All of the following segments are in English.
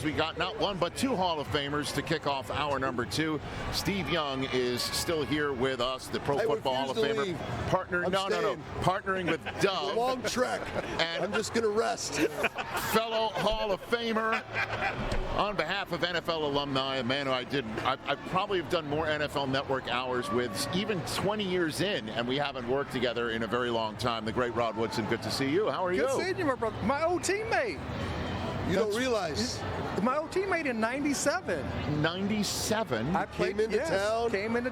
we got not one but two Hall of Famers to kick off hour number 2. Steve Young is still here with us, the Pro Football Hall of Famer. Partnering with Dove. Long trek, and I'm just going to rest. Fellow Hall of Famer. On behalf of NFL alumni, a man who I probably have done more NFL Network hours with, even 20 years in, and we haven't worked together in a very long time. The great Rod Woodson, good to see you. How are you? Good seeing you, my brother. My old teammate. You don't realize. My old teammate in 97. 97? I came into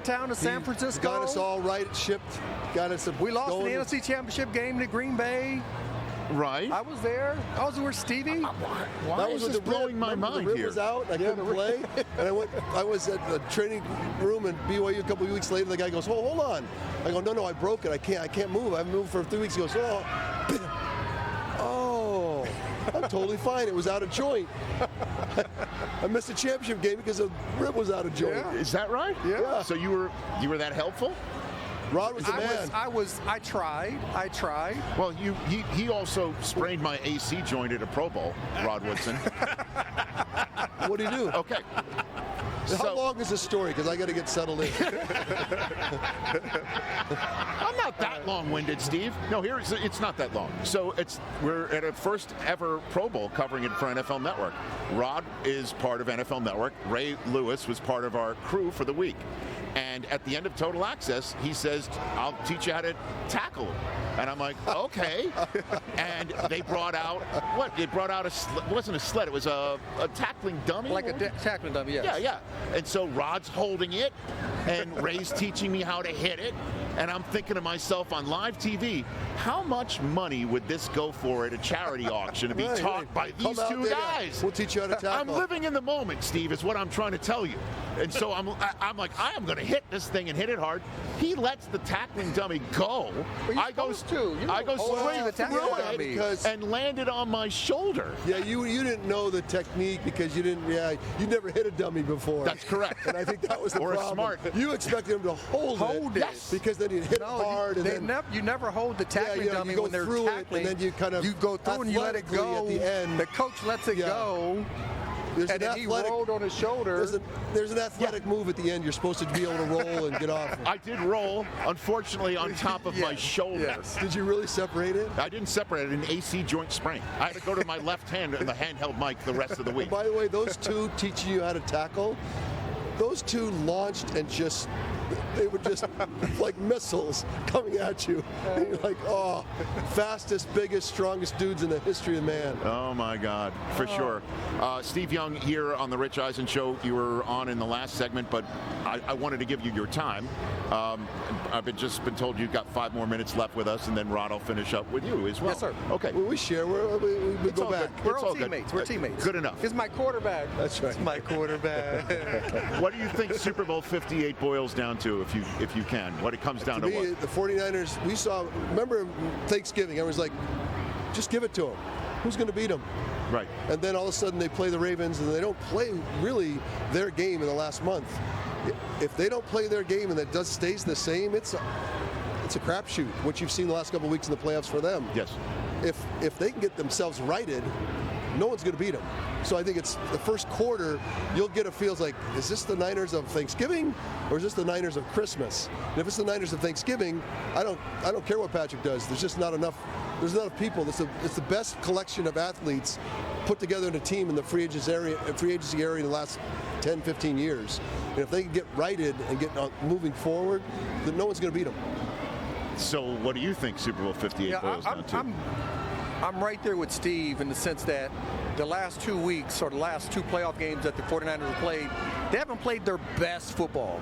town to San Francisco. Got us all right, shipped. Got us. We lost the NFC Championship game to Green Bay. Right. I was there. I was with Stevie. Why is this blowing my mind the here? Was out. I couldn't play, and I was at the training room in BYU a couple of weeks later. The guy goes, "Oh, hold on." I go, "No, I broke it. I can't move. I haven't moved for 3 weeks." He goes, "Oh, I'm totally fine. It was out of joint. I missed the championship game because the rib was out of joint." Yeah. Is that right? Yeah. So you were that helpful? Rod was the man. I tried. Well, he also sprained my AC joint at a Pro Bowl, Rod Woodson. What do you do? Okay. How long is this story? Because I got to get settled in. I'm not that long-winded, Steve. No, it's not that long. So we're at a first ever Pro Bowl covering it for NFL Network. Rod is part of NFL Network. Ray Lewis was part of our crew for the week. And at the end of Total Access, he says, "I'll teach you how to tackle." And I'm like, okay. And they brought out what? They brought out it wasn't a sled. It was a tackling dummy. Like a tackling dummy, yes. Yeah. And so Rod's holding it, and Ray's teaching me how to hit it. And I'm thinking to myself on live TV, how much money would this go for at a charity auction to be taught by these two guys? We'll teach you how to tackle. I'm living in the moment, Steve, is what I'm trying to tell you. And so I'm like, I am going to hit this thing and hit it hard. He lets the tackling dummy go. I go straight through it and landed on my shoulder. Yeah, you didn't know the technique because you never hit a dummy before. That's correct. And I think that was the problem. Smart. You expected him to hold it. Yes. Because then he'd hit hard. You never hold the tackling dummy when they're tackling. And then you go through and you let it go. At the end. The coach lets it go. And then he rolled on his shoulder. There's an athletic move at the end. You're supposed to be able to roll and get off. I did roll, unfortunately, on top of my shoulder. Yes. Did you really separate it? I didn't separate it. An AC joint sprain. I had to go to my left hand and the handheld mic the rest of the week. And by the way, those two teaching you how to tackle, those two launched and they were just like missiles coming at you. And you're like, oh, fastest, biggest, strongest dudes in the history of man. Oh, my God, for sure. Steve Young here on the Rich Eisen Show. You were on in the last segment, but I wanted to give you your time. I've just been told you've got 5 more minutes left with us, and then Rod will finish up with you as well. Yes, sir. Okay. Well, we share. We go back. We're all teammates. We're teammates. Good enough. He's my quarterback. That's right. He's my quarterback. What do you think Super Bowl 58 boils down to, if you can? What it comes down to me, what? The 49ers, remember Thanksgiving, I was like, just give it to them. Who's going to beat them? Right. And then all of a sudden they play the Ravens, and they don't play really their game in the last month. If they don't play their game and that stays the same, it's a crapshoot, what you've seen the last couple of weeks in the playoffs for them. Yes. If they can get themselves righted, no one's going to beat them. So I think it's the first quarter, you'll get a feel like, is this the Niners of Thanksgiving or is this the Niners of Christmas? And if it's the Niners of Thanksgiving, I don't care what Patrick does. There's just not enough. There's not enough people. It's the best collection of athletes put together in a team in the free agency area in the last 10, 15 years. And if they can get righted and get moving forward, then no one's going to beat them. So what do you think Super Bowl 58 boils down to? I'm right there with Steve in the sense that the last 2 weeks or the last 2 playoff games that the 49ers have played, they haven't played their best football.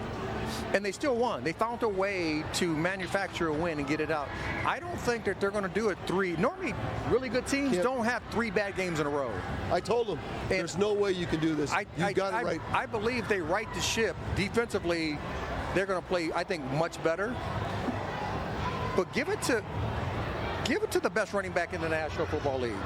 And they still won. They found a way to manufacture a win and get it out. I don't think that they're going to do it 3. Normally, really good teams don't have 3 bad games in a row. I told them, there's no way you can do this. You got it right. I believe they right the ship. Defensively, they're going to play, I think, much better. But give it to the best running back in the National Football League.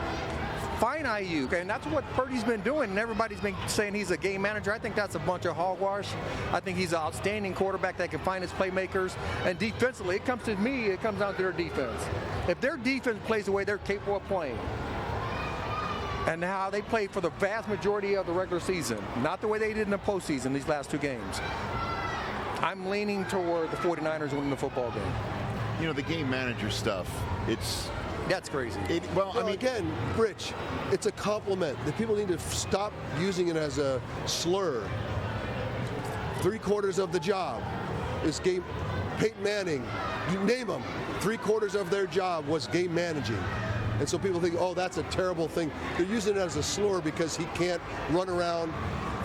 Find Ayuk, and that's what Purdy's been doing, and everybody's been saying he's a game manager. I think that's a bunch of hogwash. I think he's an outstanding quarterback that can find his playmakers. And defensively, it comes down to their defense. If their defense plays the way they're capable of playing, and how they played for the vast majority of the regular season, not the way they did in the postseason these last 2 games, I'm leaning toward the 49ers winning the football game. You know, the game manager stuff, That's crazy. I mean, again, Rich, it's a compliment. The people need to stop using it as a slur. 3/4 of the job is game. Peyton Manning, you name them. 3/4 of their job was game managing. And so people think, oh, that's a terrible thing. They're using it as a slur because he can't run around,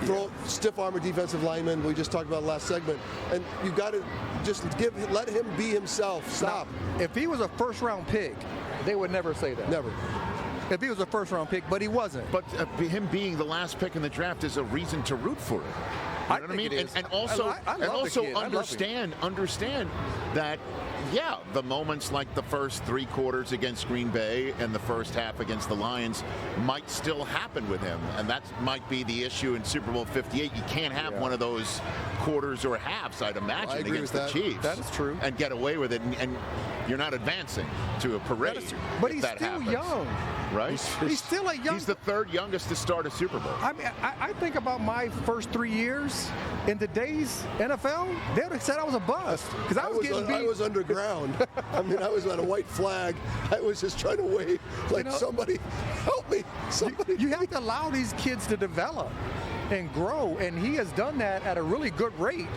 throw stiff arm a defensive lineman. We just talked about last segment. And you've got to just let him be himself. Stop. Now, if he was a first-round pick, they would never say that. Never. If he was a first-round pick, but he wasn't. But him being the last pick in the draft is a reason to root for it. You know what I mean? And also, understand that, yeah, the moments like the first 3/4 against Green Bay and the first half against the Lions might still happen with him, and that might be the issue in Super Bowl 58. You can't have one of those quarters or halves, I'd imagine, against the Chiefs. That is true. And get away with it, and you're not advancing to a parade. But he's still young. Right? He's still a young. He's the 3rd youngest to start a Super Bowl. I mean, I think about my first 3 years in today's NFL. They would have said I was a bust because I was underground. I mean, I was on a white flag. I was just trying to wave like, somebody help me. Somebody. You have to allow these kids to develop and grow, and he has done that at a really good rate.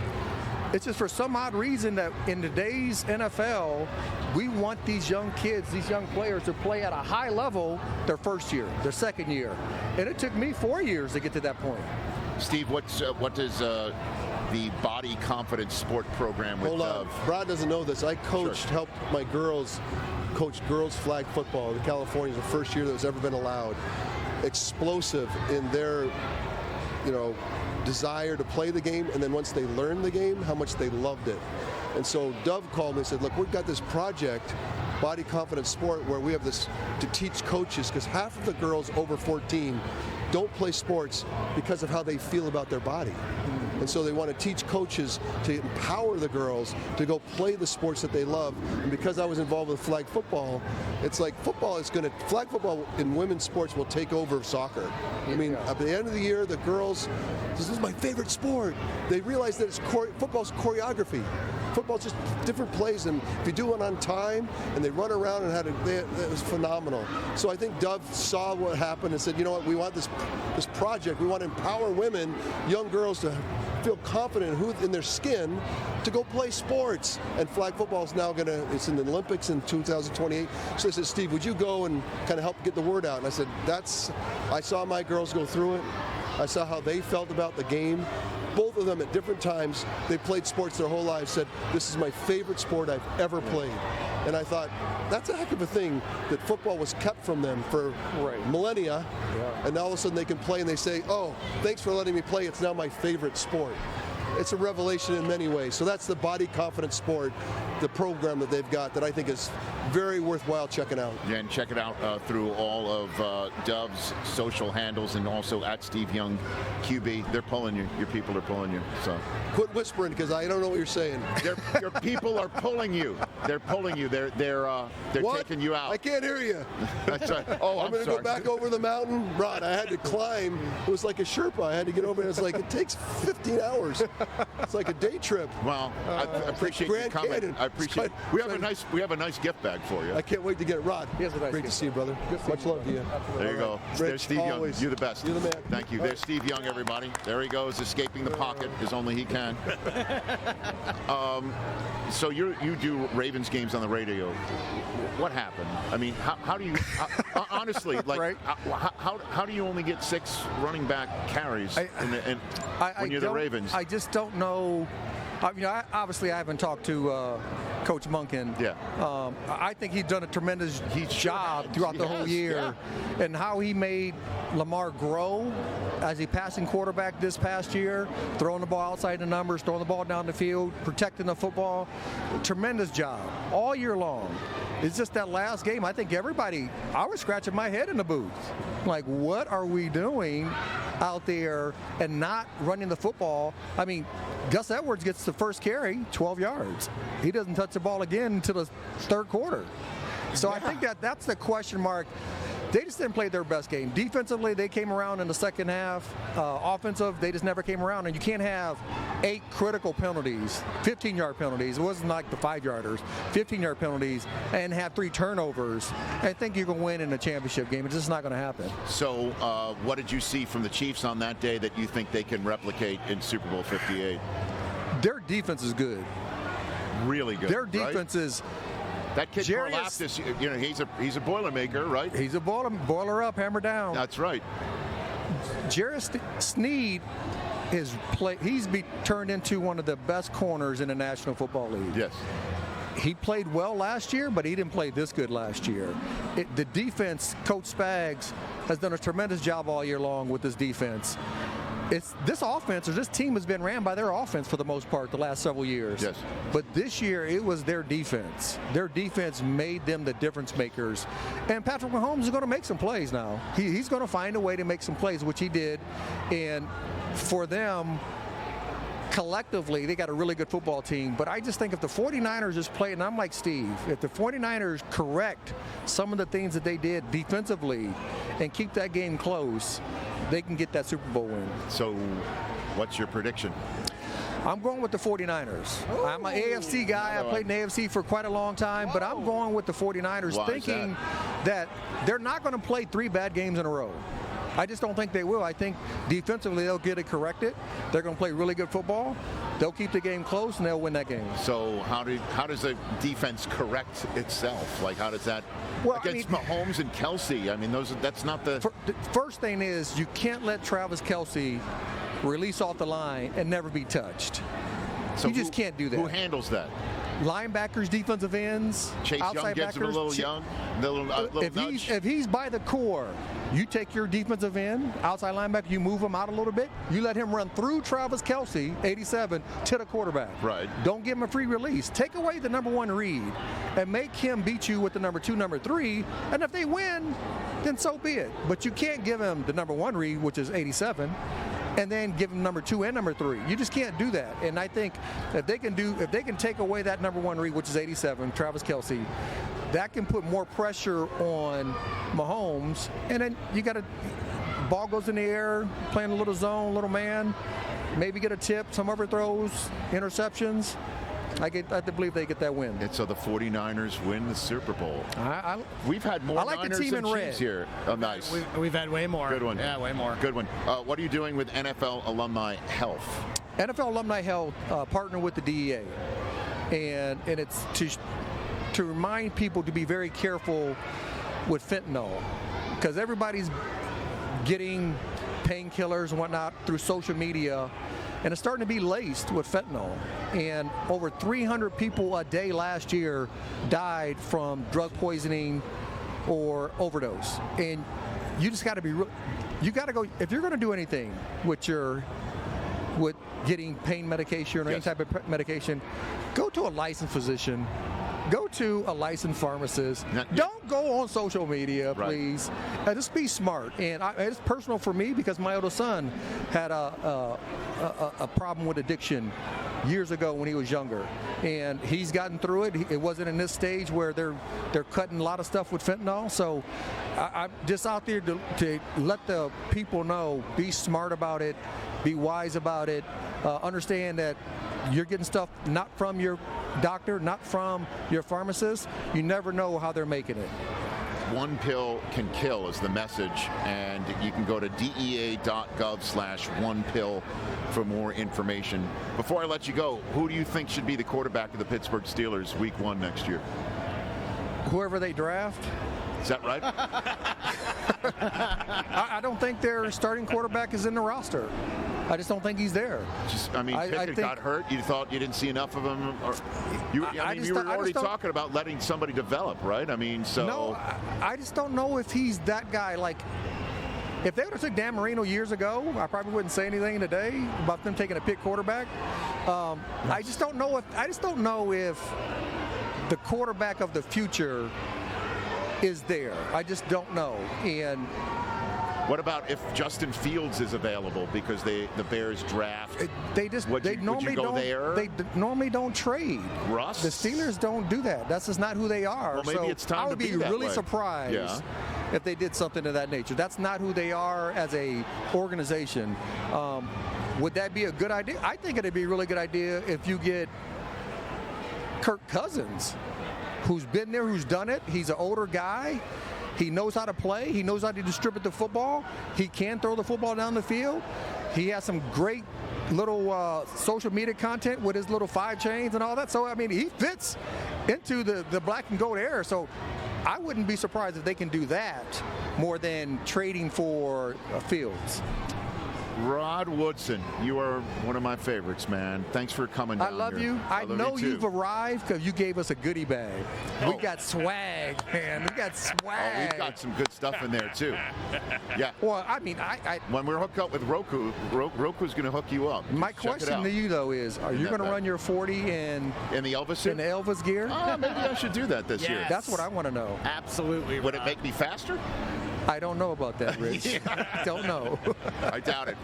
It's just for some odd reason that in today's NFL, we want these young kids, these young players to play at a high level their first year, their second year. And it took me 4 years to get to that point. Steve, what does the body confidence sport program with Hold on. Brad doesn't know this. I helped my girls coach girls flag football in California. The first year that was ever been allowed. Explosive in their, desire to play the game, and then once they learned the game, how much they loved it. And so Dove called me and said, look, we've got this project, Body Confidence Sport, where we have this to teach coaches, because half of the girls over 14 don't play sports because of how they feel about their body. And so they want to teach coaches to empower the girls to go play the sports that they love. And because I was involved with flag football, it's like flag football in women's sports will take over soccer. I mean, at the end of the year, the girls, this is my favorite sport. They realize that football's choreography. Football's just different plays, and if you do it on time, and they run around and it was phenomenal. So I think Dove saw what happened and said, you know what, we want this project. We want to empower women, young girls, to feel confident in their skin to go play sports. And flag football is now it's in the Olympics in 2028. So I said, Steve, would you go and kind of help get the word out? And I said, I saw my girls go through it. I saw how they felt about the game. Both of them at different times, they played sports their whole lives, said, this is my favorite sport I've ever played. And I thought, that's a heck of a thing that football was kept from them for millennia. Yeah. And now all of a sudden they can play and they say, oh, thanks for letting me play. It's now my favorite sport. It's a revelation in many ways. So that's the Body Confidence Sport, the program that they've got that I think is very worthwhile checking out. Yeah, and check it out through all of Dove's social handles and also at Steve Young QB. They're pulling you. Your people are pulling you. So quit whispering because I don't know what you're saying. Your people are pulling you. They're pulling you. They're taking you out. I can't hear you. That's right. Oh, I'm going to go back over the mountain. Rod, I had to climb. It was like a Sherpa. I had to get over it. It's like it takes 15 hours. It's like a day trip. Well, I appreciate your comment. Canyon. I appreciate. We have a nice gift bag for you. I can't wait to get it. Rod, great to see you, brother. Much love to you. There you go. Rich, there's Steve always. Young. You're the best. You're the man. Thank you. There's Steve Young, everybody. There he goes, escaping the pocket as only he can. So you do Ravens games on the radio. What happened? I mean, how do you honestly like? How do you only get 6 running back carries when you're the Ravens? I just don't know. Obviously, I haven't talked to Coach Monken. Yeah. I think he's done a tremendous job throughout the whole year, and how he made Lamar grow as a passing quarterback this past year, throwing the ball outside the numbers, throwing the ball down the field, protecting the football. Tremendous job all year long. It's just that last game, I think I was scratching my head in the booth. Like, what are we doing out there and not running the football? I mean, Gus Edwards gets the first carry, 12 yards. He doesn't touch the ball again until the third quarter. So I think that's the question mark they just didn't play their best game. Defensively, they came around in the second half. Offensive, they just never came around. And you can't have 8 critical penalties, 15-yard penalties. It wasn't like the 5-yarders, 15-yard penalties, and have 3 turnovers. I think you can win in a championship game. It's just not going to happen. So what did you see from the Chiefs on that day that you think they can replicate in Super Bowl 58? Their defense is good. Really good. Their defense is. That kid Karlaftis, you know, he's a Boilermaker, right? He's a boiler up, hammer down. That's right. Jarrett Sneed he's turned into one of the best corners in the National Football League. Yes. He played well last year, but he didn't play this good last year. The defense, Coach Spags has done a tremendous job all year long with this defense. This offense, or this team has been ran by their offense for the most part the last several years. Yes. But this year, it was their defense. Their defense made them the difference makers. And Patrick Mahomes is going to make some plays now. He's going to find a way to make some plays, which he did. And for them, collectively, they got a really good football team. But I just think if the 49ers just play, and I'm like Steve, if the 49ers correct some of the things that they did defensively and keep that game close, they can get that Super Bowl win. So what's your prediction? I'm going with the 49ers. Ooh. I'm an AFC guy. I played in the AFC for quite a long time, but I'm going with the 49ers. Why thinking that they're not going to play 3 bad games in a row. I just don't think they will. I think defensively they'll get it corrected. They're going to play really good football. They'll keep the game close, and they'll win that game. So how does a defense correct itself? Like, how does that against Mahomes and Kelsey? I mean, that's not the first thing is you can't let Travis Kelsey release off the line and never be touched. So you just can't do that. Who handles that? Linebackers, defensive ends, Chase outside Young gives backers. Him a little nudge. If he's by the core, you take your defensive end, outside linebacker, you move him out a little bit. You let him run through Travis Kelsey, 87, to the quarterback. Right. Don't give him a free release. Take away the number 1 read and make him beat you with the number 2, number 3. And if they win, then so be it. But you can't give him the number 1 read, which is 87. And then give him number 2 and number 3. You just can't do that. And I think if they can take away that number 1 read, which is 87, Travis Kelsey, that can put more pressure on Mahomes. And then you got ball goes in the air, playing a little zone, little man, maybe get a tip, some overthrows, interceptions. I believe they get that win. And so the 49ers win the Super Bowl. We've had more Niners the team than Chiefs here. Oh, nice. We've had way more. Good one. Yeah, way more. Good one. What are you doing with NFL Alumni Health? NFL Alumni Health partner with the DEA. And it's to remind people to be very careful with fentanyl. Because everybody's getting painkillers and whatnot through social media. And it's starting to be laced with fentanyl. And over 300 people a day last year died from drug poisoning or overdose. And you just got to be you got to go, if you're going to do anything with getting pain medication or any type of medication, go to a licensed physician. Go to a licensed pharmacist. Don't go on social media, please. Right. Just be smart. And it's personal for me because my older son had a problem with addiction years ago when he was younger, and he's gotten through it. It wasn't in this stage where they're cutting a lot of stuff with fentanyl. So I'm just out there to let the people know, be smart about it, be wise about it, understand that you're getting stuff not from your doctor, not from your pharmacist. You never know how they're making it. One pill can kill is the message, and you can go to dea.gov/onepill for more information. Before I let you go, who do you think should be the quarterback of the Pittsburgh Steelers Week 1 next year? Whoever they draft. Is that right? I don't think their starting quarterback is in the roster. I just don't think he's there. Pickett got hurt. You thought you didn't see enough of him? Or you were already talking about letting somebody develop, right? No, I just don't know if he's that guy. Like, if they would have took Dan Marino years ago, I probably wouldn't say anything today about them taking a Pitt quarterback. I just don't know if the quarterback of the future is there. I just don't know. And what about if Justin Fields is available because the Bears draft? They normally don't trade. Russ? The Steelers don't do that. That's just not who they are. Well, maybe it's time I would to be really surprised if they did something of that nature. That's not who they are as a organization. Would that be a good idea? I think it'd be a really good idea if you get Kirk Cousins, who's been there, who's done it. He's an older guy. He knows how to play. He knows how to distribute the football. He can throw the football down the field. He has some great little social media content with his little 5 chains and all that. So, I mean, he fits into the black and gold era. So I wouldn't be surprised if they can do that more than trading for Fields. Rod Woodson, you are one of my favorites, man. Thanks for coming down I love here. you. I know you've arrived because you gave us a goodie bag. Oh. We got swag, man. We got swag. Oh, we've got some good stuff in there, too. Yeah. Well, I mean, when we're hooked up with Roku, Roku's going to hook you up. My question to you, though, is are you going to run your 40 in the Elvis in the Elvis gear? Maybe I should do that this year. That's what I want to know. Absolutely. Would it make me faster? I don't know about that, Rich. Don't know. I doubt it.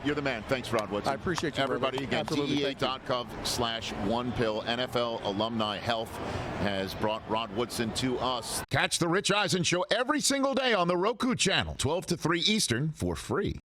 You're the man. Thanks, Rod Woodson. I appreciate you, everybody. brother. Again, Absolutely. TEA.com/1pill. NFL Alumni Health has brought Rod Woodson to us. Catch the Rich Eisen Show every single day on the Roku channel, 12 to 3 Eastern, for free.